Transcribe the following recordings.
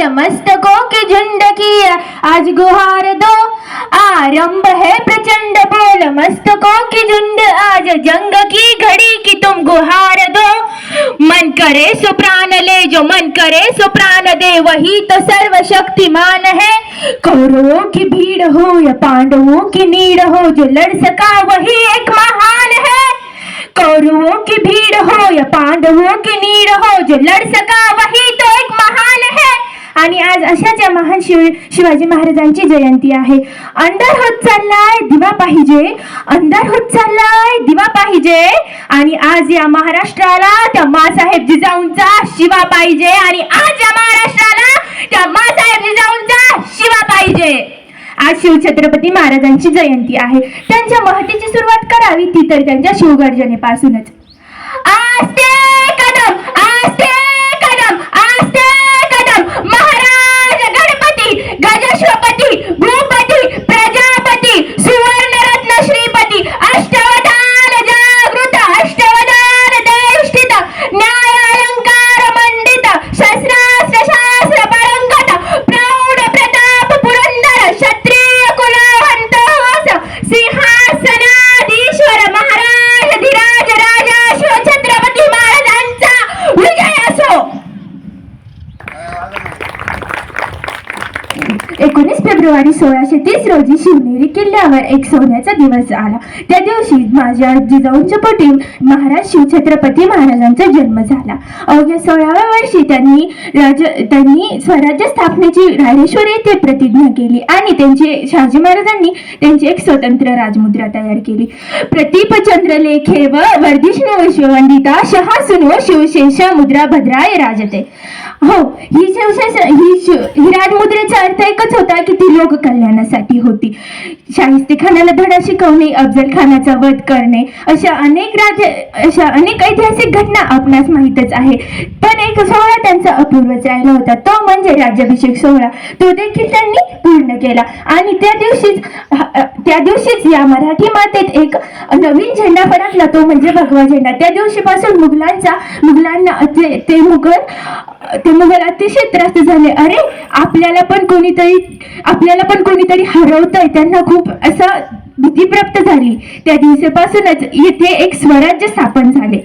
मस्तकों की झुंड की आज गुहार दो। आरंभ है प्रचंड बोल मस्तकों की झुंड आज जंग की घड़ी की तुम गुहार दो। मन करे सो प्राण ले जो मन करे सो प्राण दे वही तो सर्वशक्तिमान है। कौरवों की भीड़ हो या पांडवों की नीड़ हो जो लड़ सका वही एक महान है। कौरवों की भीड़ हो या पांडवों की नीड हो जो लड़ सका वही तो एक महान है। आणि आज अशाच या महान शिवाजी महाराजांची जयंती आहे। अंधार होत चाललाय दिवा पाहिजे, अंधार होत चाललाय दिवा पाहिजे आणि आज या महाराष्ट्राला त्या माँसाहेब जिजाऊंचा शिवा पाहिजे आणि आज या महाराष्ट्राला त्या माँसाहेब जिजाऊंचा शिवा पाहिजे। आज शिवछत्रपती महाराजांची जयंती आहे। त्यांच्या महतीची सुरुवात करावी ती तर त्यांच्या शिवगर्जनेपासूनच। आस्ते कदम आस्ते कदम आस्ते कदम महाराज गणपती गजश्वपती भूपती प्रजापती सुवर्णरत्न श्रीपती अष्टवधान जागृत अष्टवधान देवष्टित न्यायालंकार मंडित शस्त्रास्त्र शास्त्र पारंगत प्रौढ प्रताप पुरंदर क्षत्रिय कुलवंत सिंहासनाधीश्वर महाराज धीराज राजा शिवछत्रपती महाराजांचा विजय असो। 19 फेब्रुवारी 1630 रोजी शिवनेरी किल्ल्यावर एक सोन्याचा दिवस आला। त्या दिवशी माझ्या जिजाऊंच्या पोटी महाराज शिवछत्रपती महाराजांचा जन्म झाला। अवघ्या 16व्या वर्षी त्यांनी स्वराज्य स्थापनेची रायरेश्वर येथे प्रतिज्ञा केली आणि शहाजी महाराजांनी त्यांची एक स्वतंत्र राजमुद्रा तयार केली। प्रतीप चंद्रलेखे व वर्धिष्णु शिववंदिता शहासुनो शिवशेष मुद्रा भद्राय राजते। हो, ही राजमुद्रेचा अर्थ एकच होता की ती लोक कल्याणासाठी होती। शाहिस्तेखानाला धडा शिकवणे, अफजल खानाचा वध करणे अशा अनेक ऐतिहासिक घटना आपणास माहीतच आहे। पण एक सोहळा त्यांचा अपूर्वच राहिला होता, तो म्हणजे राज्याभिषेक सोहळा। तो देखील त्यांनी पूर्ण केला आणि त्या दिवशीच या मराठी मातेत एक नवीन झेंडा फडकला, तो म्हणजे भगवा झेंडा। त्या दिवशीपासून मुघलांना ते मुघल अतिशय त्रस्त झाले। अरे आपल्याला पण कोणीतरी हरवतंय, त्यांना खूप असा भीती प्राप्त झाली। त्या दिवसापासूनच येथे एक स्वराज्य स्थापन झाले।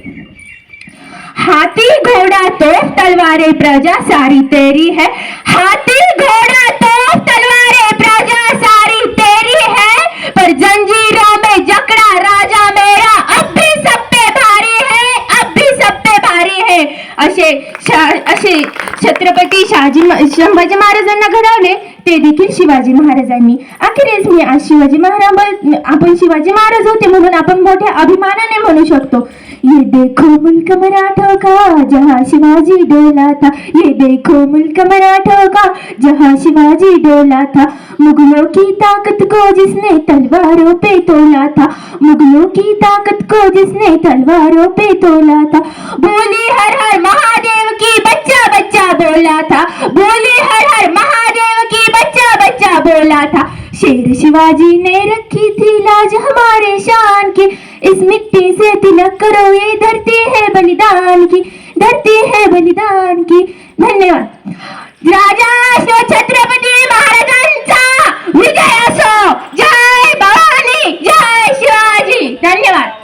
हाथी घोड़ा तोप तलवारें प्रजा सारी तेरी है। हाथी घोड़ा तोप तलवारें प्रजा सारी तेरी है पर जंजीरों में जकड़ा राजा मेरा अब भी सब पे भारी है, अब भी सब पे भारी है। असे छत्रपती संभाजी महाराजांना घडवले ते देखील शिवाजी महाराजांनी। अखेरीस मी आज आपण शिवाजी महाराज होते म्हणून आपण मोठ्या अभिमानाने म्हणू शकतो, ये देखो मुल्क मराठों का जहाँ शिवाजी डोला था, ये देखो मुल्क मराठों का जहाँ शिवाजी डोला था। मुगलों की ताकत को जिसने तलवारों पे तोला था, मुगलों की ताकत को जिसने तलवारों पे तोला था। बोली हर हर महादेव की बच्चा बच्चा बोला था, बोली हर हर महादेव की बच्चा बच्चा बोला था। शेर शिवाजी ने रखी थी लाज हमारे शान की, इस मिट्टी से तिलक करो ये धरती है बलिदान की, धरती है बलिदान की। धन्यवाद। राजा छत्रपती महाराजांचा विजय असो। जय भवानी, जय शिवाजी। धन्यवाद।